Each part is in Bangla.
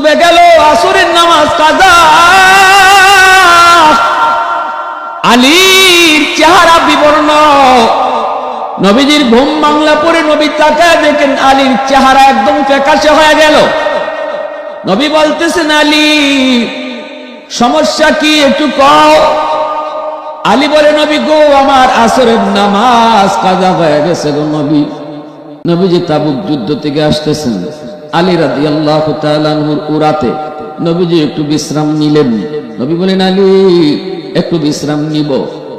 ডুবে গেল, আসরের নামাজ কাজা। আলীর চেহারা বিবর্ণ। নবীজির ঘুম বাংলা পরে নবী তাকায় দেখেন আলীর চেহারা একদম ফ্যাকাশে হয়ে গেল। নবী বলতেছেন, আলী সমস্যা কি একটু কও। আলী বলে, নবী গো, আমার আসরের নামাজ কাজা হয়ে গেছে গো নবী। নবীজি তাবুক যুদ্ধ থেকে আসতেছেন। আলী রাদিয়াল্লাহু তাআলা আনহুর উরাতে নবীজি একটু বিশ্রাম নিলেন। নবী বলেন, আলী একটু বিশ্রাম নিব,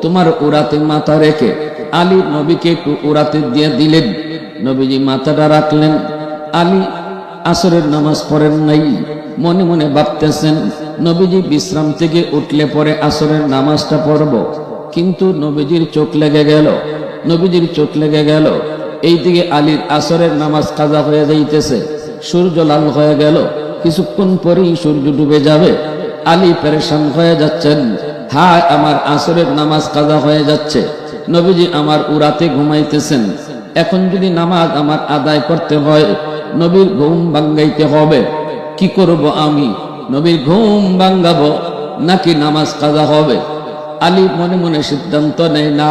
তোমার উরাতে মাথা রেখে। আলী নবীকে একটু উরাতে দিয়ে দিলেন। নবীজি মাথাটা রাখলেন। আলী আসরের নামাজ পড়েন নাই, মনে মনে ভাবতেছেন নবীজি বিশ্রাম থেকে উঠলে পরে আসরের নামাজটা পড়ব। কিন্তু নবীজির চোখ লেগে গেল, নবীজির চোখ লেগে গেল। এইদিকে আলীর আসরের নামাজ কাজা হয়ে যাইতেছে, সূর্য লাল হয়ে গেল, কিছুক্ষণ পরেই সূর্য ডুবে যাবে। আলী পেরেশান হয়ে যাচ্ছেন, হায় আমার আসরের নামাজ কাজা হয়ে যাচ্ছে। নবীজি আমার উরাতে ঘুমাইতেছেন, এখন যদি নামাজ আমার আদায় করতে হয় নবীর ঘুম ভাঙ্গাইতে হবে। কি করব আমি? নবীর ঘুম ভাঙ্গাবো নাকি নামাজ কাজা হবে? আলী মনে মনে সিদ্ধান্ত নেয়, না,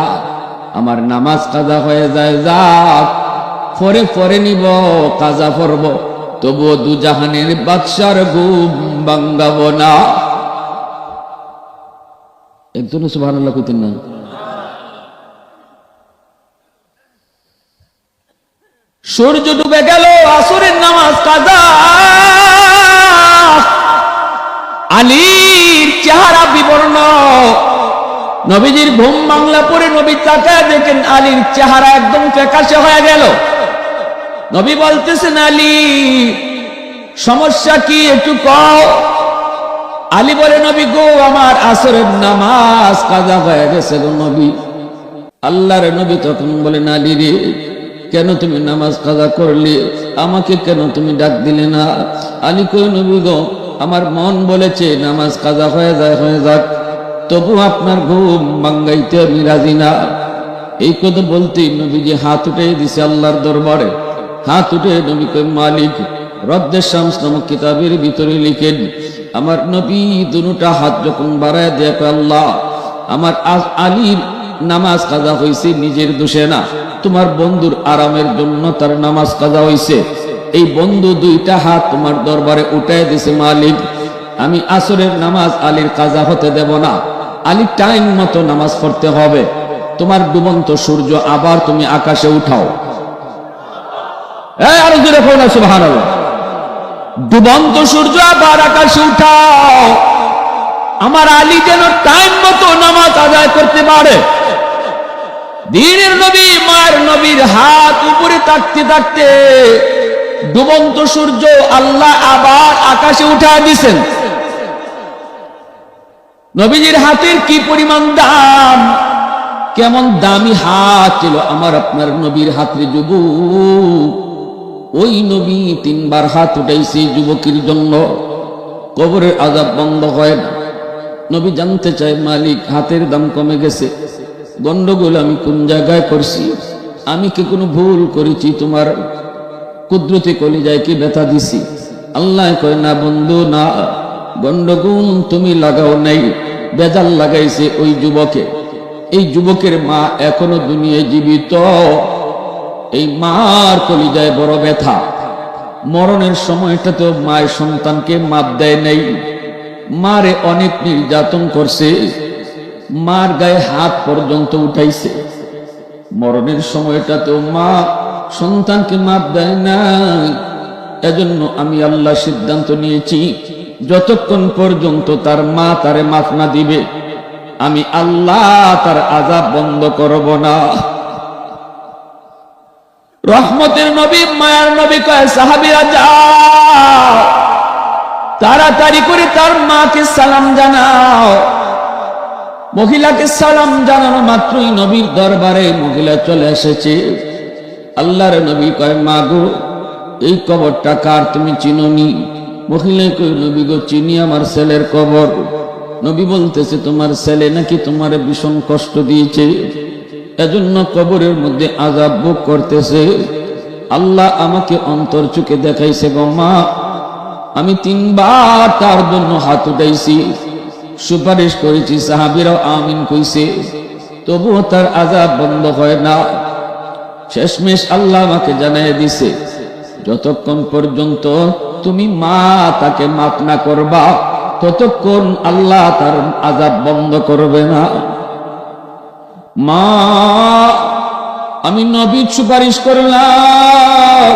আমার নামাজ কাজা হয়ে যায়, যাক পরে পরে নিব, কাজা পড়ব, তবুও দুজাহানের বাদশার ঘুম ভাঙ্গাবো না। একজন সুবহানাল্লাহ কইতেন না? সূর্য ডুবে গেল, আসরের নামাজ কাজা। আলীর চেহারা বিবর্ণ। নবীজির ঘুম বাংলা পরে নবী তাকায় দেখেন আলীর চেহারা একদম ফ্যাকাশে হয়ে গেল। নবী বলতেছেন, আলী সমস্যা কি একটু কও। আলী বলে, নবী গো, আমার আসরের নামাজ কাজা হয়ে গেছে গো নবী। আল্লাহর নবী তখন বলেন, আলী রে, কেন তুমি নামাজ কাজা করলে? আমাকে কেন তুমি ডাক দিলে না? আলী কই, নবী গো, আমার মন বলেছে নামাজ কাজা হয়ে যায়, হয়ে যাক, তবু আপনার ঘুম ভাঙ্গাইতে আমি রাজি না। এই কথা বলতেই নবীজি হাত উঠে দিছে আল্লাহর দরবারে। হাত উঠে নবী কই, মালিক রদ্দে শামস নামক কিতাবের ভিতরে লিখেন, আমার নবী দুটা হাত যখন বাড়ায় দেয়, আল্লাহ আমার আলীর নামাজ কাজা হয়েছে নিজের দোষে না, তোমার বন্ধুর আরামের জন্য তার নামাজ কাজা হয়েছে। এই বন্ধু দুইটা হাত তোমার দরবারে উঠায় দিছে, মালিক আমি আসরের নামাজ আলীর কাজা হতে দেব না। আলী টাইম মতো নামাজ পড়তে হবে। তোমার ডুবন্ত সূর্য আবার তুমি আকাশে উঠাও। আরো জোরে বলো সুবহানাল্লাহ। ডুবন্ত সূর্য আবার আকাশে উঠাও, আমার আলী যেন টাইম মতো নামাজ আদায় করতে পারে। দ্বীনের নবী, মায়ের নবীর হাত উপরে থাকতে থাকতে ডুবন্ত সূর্য আল্লাহ আবার আকাশে উঠায় দিছেন। নবীজির হাতের কি পরিমাণ দাম, কেমন দামি হাত ছিল আমার আপনার নবীর হাতের। যুবক, ওই নবী তিনবার হাত উঠাইছে যুবকের জন্য। কবরের আযাব বন্ধ হয় না। নবী জানতে চায়, মালিক হাতের দাম কমে গেছে, গন্ডগোল আমি কোন জায়গায় করছি? আমি কি কোনো ভুল করেছি? তোমার কুদরতে কলিজায় কি ব্যথা দিছি? আল্লাহ কয়, না বন্ধু না, গন্ডগোল তুমি লাগাও নাই, বেজাল লাগাইছে ওই যুবকে। এই যুবকের মা এখনো দুনিয়ায় জীবিত। এই মার কলিজায় বড় ব্যথা। মরণের সময়টাতেও মায়ের সন্তানকে মাপ দেয় নাই, মারে অনেক নির্যাতন করছে, মার গায়ে হাত পর্যন্ত উঠাইছে। মরণের সময়টাতেও মা সন্তানকে মাপ দেয় না। এজন্য আমি আল্লাহ সিদ্ধান্ত নিয়েছি, যতক্ষণ পর্যন্ত তার মা তারে মাফ না দিবে আমি আল্লাহ তার আযাব বন্ধ করব না। রহমতের নবী, মায়ার নবী কয়, সাহাবীরা যাও, তাড়াতাড়ি করে তার মাকে সালাম জানাও। মহিলাকে সালাম জানানো মাত্রই নবীর দরবারে মহিলা চলে এসেছে। আল্লাহর নবী কয়, মা গো, এই কবরটা কার, তুমি চিনোনি? মহিলা কয়, নবী গো, চিনি, আমার ছেলের কবর। নবী বলতেছে, তোমার ছেলে নাকি তোমার ভীষণ কষ্ট দিয়েছে, এজন্য কবরের মধ্যে আযাব ভোগ করতেছে। আল্লাহ আমাকে অন্তর চোখে দেখাইছে গো মা, আমি 3 বার তার জন্য হাত উঠাইছি, সুপারিশ করেছি, সাহাবীরাও আমিন কইছে, তবুও তার আযাব বন্ধ হয় না। শেষমেশ আল্লাহ আমাকে জানিয়ে দিছে, যতক্ষণ পর্যন্ত তুমি মা তাকে মাফ না করবা ততক্ষণ আল্লাহ তার আযাব বন্ধ করবে না। মা, আমি নবীর সুপারিশ করলাম,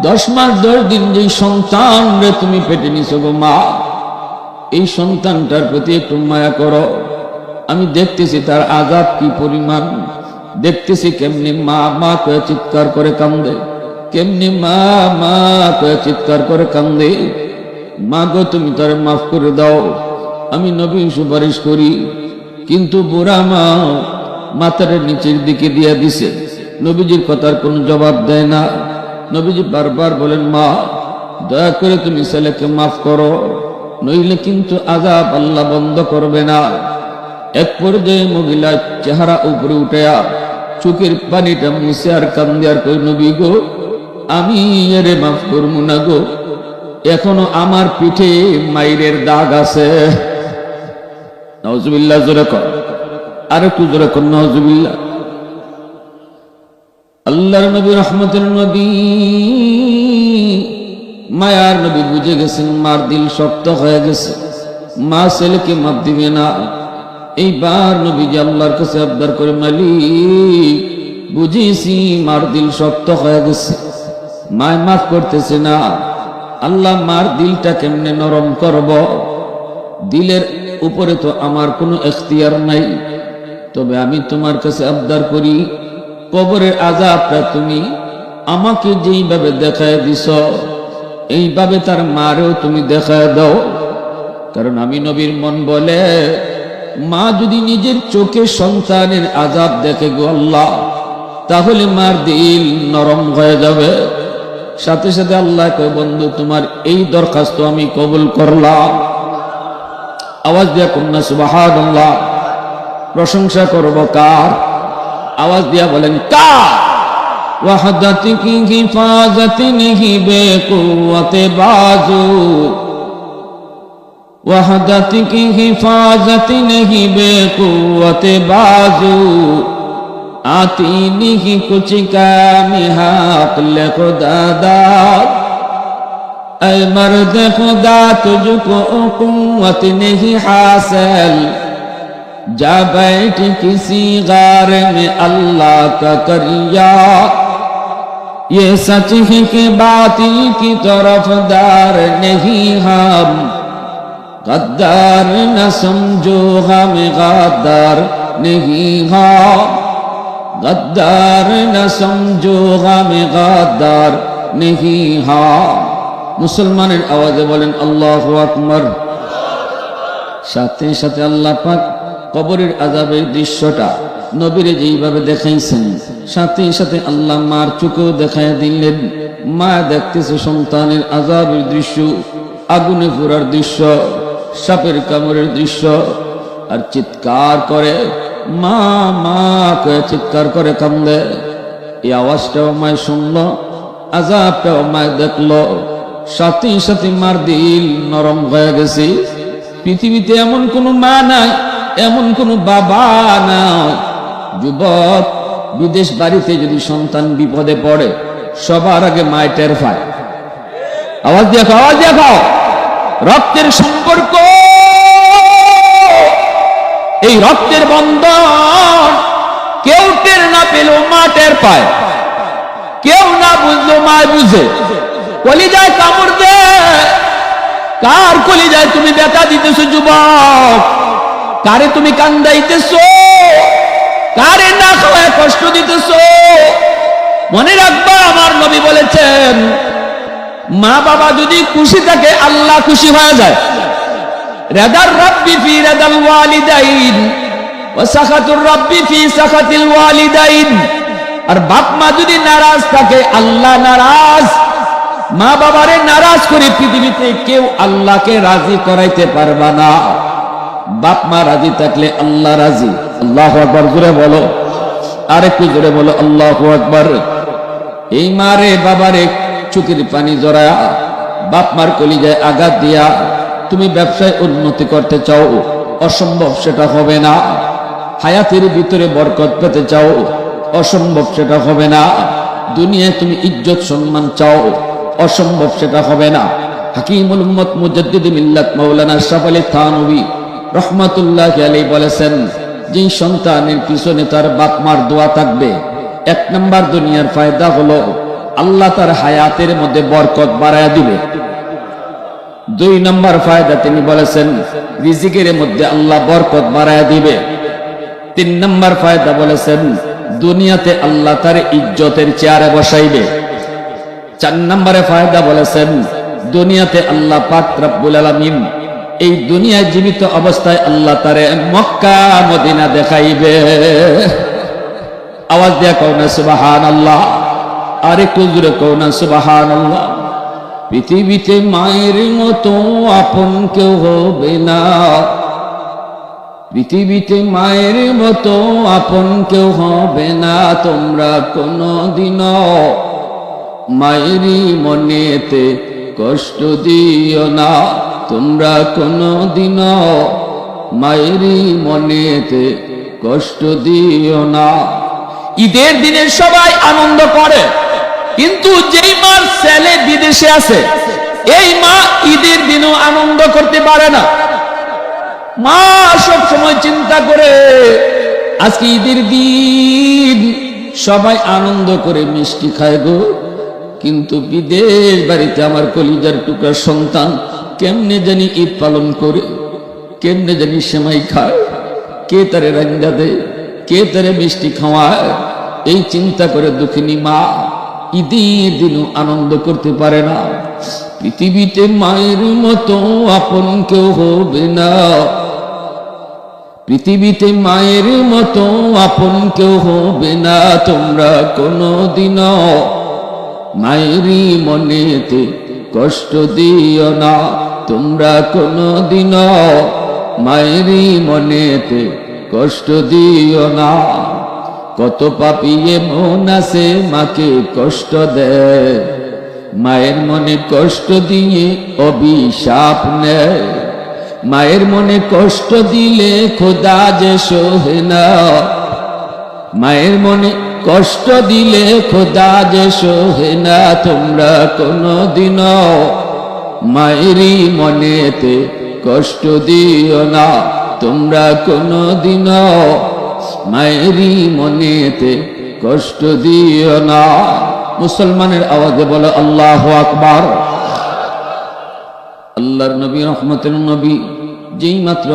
10 মাস 10 দিন যে সন্তান রে তুমি পেটে নিছো গো মা, এই সন্তানটার প্রতি একটু মায়া করো। আমি দেখতেছি তার আযাব কি পরিমাণ, দেখতেছি কেমনি মা মা করে চিৎকার করে কান্দে, কেমনি মা মা করে চিৎকার করে কান্দে। মা গো, তুমি তার মাফ করে দাও, আমি নবী সুপারিশ করি। কিন্তু বুড়া মা মাথার নিচের দিকে দিয়া দিছে, নবীজির কথার কোনো জবাব দেয় না। নবীজি বারবার বলেন, মা দয়া করে তুমি ছেলেকে মাফ করো, নইলে কিন্তু আযাব আল্লাহ বন্ধ করবে না। এক পর্যায়ে মহিলার চেহারা উপরে উঠেয়া চোখের পানিটা মুছে আর কান্দে আর কই, নবী গো, আমি এরে মাফ করবো না গো, এখনো আমার পিঠে মাইরের দাগ আছে। নাউজুবিল্লাহ, জোরে কর, আর একটু জোরে কর, নাউজুবিল্লাহ। আল্লাহর নবী, রহমতের নবী, মায়ার নবী বুঝে গেছেন মার দিল শক্ত হয়ে গেছে, মা ছেলেকে মাফ দিবে না। এইবার নবীজি আল্লাহর কাছে আবদার করে, মালিক, বুঝেছি মার দিল শক্ত হয়ে গেছে, মায় মাফ করতেছে না, আল্লাহ মার দিলটা কেমনে নরম করব? দিলের উপরে তো আমার কোনো এখতিয়ার নাই, তবে আমি তোমার কাছে আবদার করি, কবরের আযাবটা তুমি আমাকে যেইভাবে দেখায় দিছ, এইভাবে তার মারেও তুমি দেখায় দাও। কারণ আমি নবীর মন বলে, মা যদি নিজের চোখে সন্তানের আযাব দেখে গো আল্লাহ, তাহলে মার দিল নরম হয়ে যাবে। সাথে সাথে আল্লাহ কয়, বন্ধু, তোমার এই দরখাস্ত আমি কবুল করলাম। আওয়াজ দিয়া কন্যা সুবহানাল্লাহ। প্রশংসা করব কার? আওয়াজ দিয়া বলেন কার? ওয়াহদাতি কি হিফাজতি নিহি বেকুওয়াতে বাজু, ওয়াহদাতি কি হিফাজতি নিহি বেকুওয়াতে বাজু, आती नहीं कुछ कामी हाथ ले खुदा दाद, ऐ मर्द खुदा तुझको कुव्वत नहीं हासिल, जा बैठ किसी गार में अल्लाह का करिया, ये सच है कि बाती की तरफदार नहीं हम, गद्दार न समझो हम गद्दार नहीं हम, गद्दार न समझो हमें गद्दार नहीं हा। मुसलमाনের আওয়াজে বলেন আল্লাহু আকবার। সাথে সাথে আল্লাহ পাক কবরের আযাবের দৃশ্যটা নবীরে যেইভাবে দেখাইছেন, সাথে সাথে আল্লাহ মার চোখেও দেখায় দিলেন। মা দেখতেছে সন্তানের আযাবের দৃশ্য, আগুনে পোড়ার দৃশ্য, সাপের কামড়ের দৃশ্য, আর চিৎকার করে মা মা করে চিৎকার করে কান্দে। এই আওয়াজটাও মায় শুনলো, আযাবটাও মায় দেখলো, সাথে সাথে মার দিল নরম হয়ে গেছে। পৃথিবীতে এমন কোনো মা নাই, এমন কোনো বাবা নাই। যুবক, বিদেশ বাড়িতে যদি সন্তান বিপদে পড়ে, সবার আগে মায় টের পায়। আওয়াজ দেখো, আওয়াজ দেখো। রক্তের সম্পর্ক, এই রক্তের বন্ধন কেউ টের না পেলেও মা টের পায়, কেউ না বুঝলেও মা বুঝে। কলিজায় কামড় দে, কার কলিজায় তুমি ব্যথা দিতেছো যুবক? কারে তুমি কান্দাইতেছো? কারে না খাওয়ায় কষ্ট দিতেছো? মনে রাখবা, আমার নবী বলেছেন, মা বাবা যদি খুশি থাকে আল্লাহ খুশি হয়ে যায়। রাদার রাব্বি ফি রাদাল ওয়ালিদাইন ওয়া সাখাতুর রাব্বি ফি সাখাতিল ওয়ালিদাইন। আর বাপ মা যদি নারাজ থাকে আল্লাহ নারাজ। মা বাবারে নারাজ করে পৃথিবীতে কেউ আল্লাহকে রাজি করাইতে পারবা না। বাপ মা রাজি থাকলে আল্লাহ রাজি। আল্লাহু আকবার, জোরে বলো, আর একটু জোরে বলো আল্লাহু আকবার। এই মারে বাবারে চোখের পানি জড়ায়া বাপ মার কলিজায় আঘাত দিয়া তুমি ব্যবসায় উন্নতি করতে চাও, অসম্ভব সেটা হবে না। হায়াতের ভিতরে বরকত পেতে চাও, অসম্ভব সেটা হবে না। দুনিয়ায় তুমি ইজ্জত সম্মান চাও, অসম্ভব সেটা হবে না। হাকিমুল উম্মত মুজাদ্দিদ মিল্লাত মাওলানা আশরাফ আলী থানভী রহমাতুল্লাহি আলাইহি বলেছেন, যে সন্তানের পিছনে তার বাপ মার দোয়া থাকবে, এক নাম্বার দুনিয়ার ফায়দা হলো আল্লাহ তার হায়াতের মধ্যে বরকত বাড়ায়া দিবে। দুই নাম্বার ফায়দা তিনি বলেছেন রিজিকের মধ্যে আল্লাহ বরকত বাড়ায়া দিবে। তিন নাম্বার ফায়দা বলেছেন দুনিয়াতে আল্লাহ তার ইজ্জতের চেয়ারে বসাইবে। চার নম্বরে ফায়দা বলেছেন দুনিয়াতে আল্লাহ পাক রব্বুল আলামিন এই দুনিয়ায় জীবিত অবস্থায় আল্লাহ তারে মক্কা মদিনা দেখাইবে। আওয়াজ দিয়া কও না সুবহানাল্লাহ, আর একটু জোরে কও না সুবহানাল্লাহ। পৃথিবীতে মায়ের মতো আপন কেউ হবে না, পৃথিবীতে মায়ের মতো আপন কেউ হবে না। তোমরা কোনদিনও মায়েরই মনেতে কষ্ট দিও না, তোমরা কোনদিনও মায়েরই মনেতে কষ্ট দিও না। ঈদের দিনে সবাই আনন্দ করে, কিন্তু যেই মার ছেলে বিদেশে আছে এই মা ঈদের দিনও আনন্দ করতে পারে না। মা সব সময় চিন্তা করে আজকে ঈদের দিন সবাই আনন্দ করে মিষ্টি খায় গো, কিন্তু বিদেশ বাড়িতে আমার কলিজার টুকরা সন্তান কেমনে জানি ঈদ পালন করে, কেমনে জানি সেমাই খায়, কে তারে রান্না দেয়, কে তারে মিষ্টি খাওয়ায়, এই চিন্তা করে দুঃখিনী মা ঈদের দিনও আনন্দ করতে পারে না। পৃথিবীতে মায়ের মতো আপন কেউ হবে না, পৃথিবীতে মায়ের মতো আপন কেউ হবে না। তোমরা কোনদিনও মায়েরই মনেতে কষ্ট দিও না, তোমরা কোনদিনও মায়েরই মনেতে কষ্ট দিও না। কত পাপী এমন আছে মাকে কষ্ট দেয়, মায়ের মনে কষ্ট দিয়ে অভিশাপ নেয়। মায়ের মনে কষ্ট দিলে খোদা যে সহে না, মায়ের মনে কষ্ট দিলে খোদা যে সহে না। তোমরা কোনদিনও মায়েরই মনেতে কষ্ট দিও না, তোমরা কোনদিনও মায়েরই মনেতে কষ্ট দিও না। মুসলমানের আওয়াজে বলো আল্লাহু আকবার। আল্লাহর নবী রহমতের নবী যেই মাত্র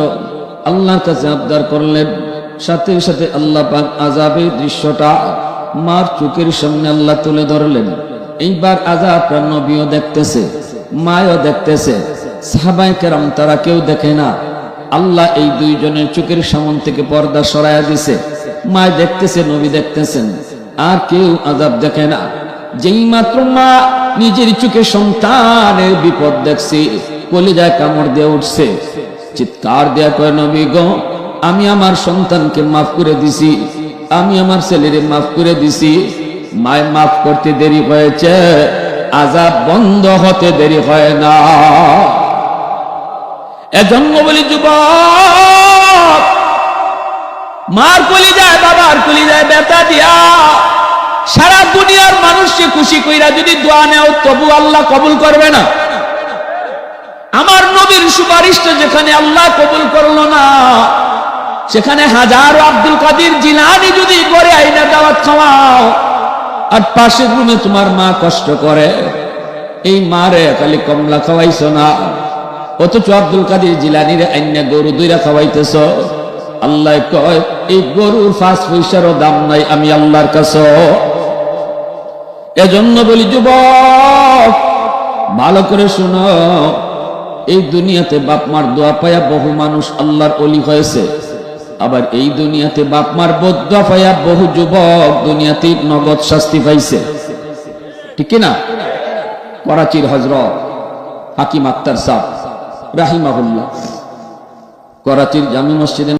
আল্লাহর কাছে আবদার করলেন, সাথে সাথে আল্লাহ পাক আযাবের দৃশ্যটা মার চোখের সামনে আল্লাহ তুলে ধরলেন। এইবার আযাবটা নবীও দেখতেছে, মায়ও দেখতেছে, সাহাবায়ে কেরাম তারা কেউ দেখে না। আল্লাহ এই দুইজনের চোখের সামনে থেকে পর্দা সরাইয়া দিছে। মা দেখতেছে, নবী দেখতেছেন, আর কেউ আযাব দেখে না। যেই মাত্র মা নিজের চোখে সন্তানের বিপদ দেখছে, কলিজায় কামড় দিয়ে উঠছে, চিৎকার দেয়া কয় নবী গো, আমি আমার সন্তানকে মাফ করে দিছি, আমি আমার ছেলেরে মাফ করে দিছি। মায় মাফ করতে দেরি হয়েছে, আযাব বন্ধ হতে দেরি হয় না। এজন্য বলি যুবক, মার কলিজায় বাবার কলিজায় ব্যথা দিয়া সারা দুনিয়ার মানুষকে খুশি কইরা যদি দোয়া নেও তবু আল্লাহ কবুল করবে না। আমার নবীর সুপারিশটা যেখানে আল্লাহ কবুল করলো না, সেখানে হাজারো আব্দুল কাদের জিলানী যদি করে আইনা দাওয়াত খাওয়াও, আর পাশের রুমে তোমার মা কষ্ট করে, এই মারে খালি কমলা খাওয়াইছো না, অথচ আব্দুল কাদের জিলানীরে আইনা গরু দুইরা খাওয়াইতেছ। আল্লাহ কয় এই গরুর 5 পয়সারও দাম নাই আমি আল্লাহর কাছে। এজন্য বলি যুবক, ভালো করে শুনো, এই দুনিয়াতে বাপ মার দোয়া পায়া বহু মানুষ আল্লাহর ওলি হয়েছে, আবার এই দুনিয়াতে বাপ মার বদদোয়া পায়া বহু যুবক দুনিয়াতে নগদ শাস্তি পাইছে, ঠিক না? করাচির হযরত হাকিম আক্তার সাহেব রাহিমাহুল্লাহ করাচির জামি মসজিদে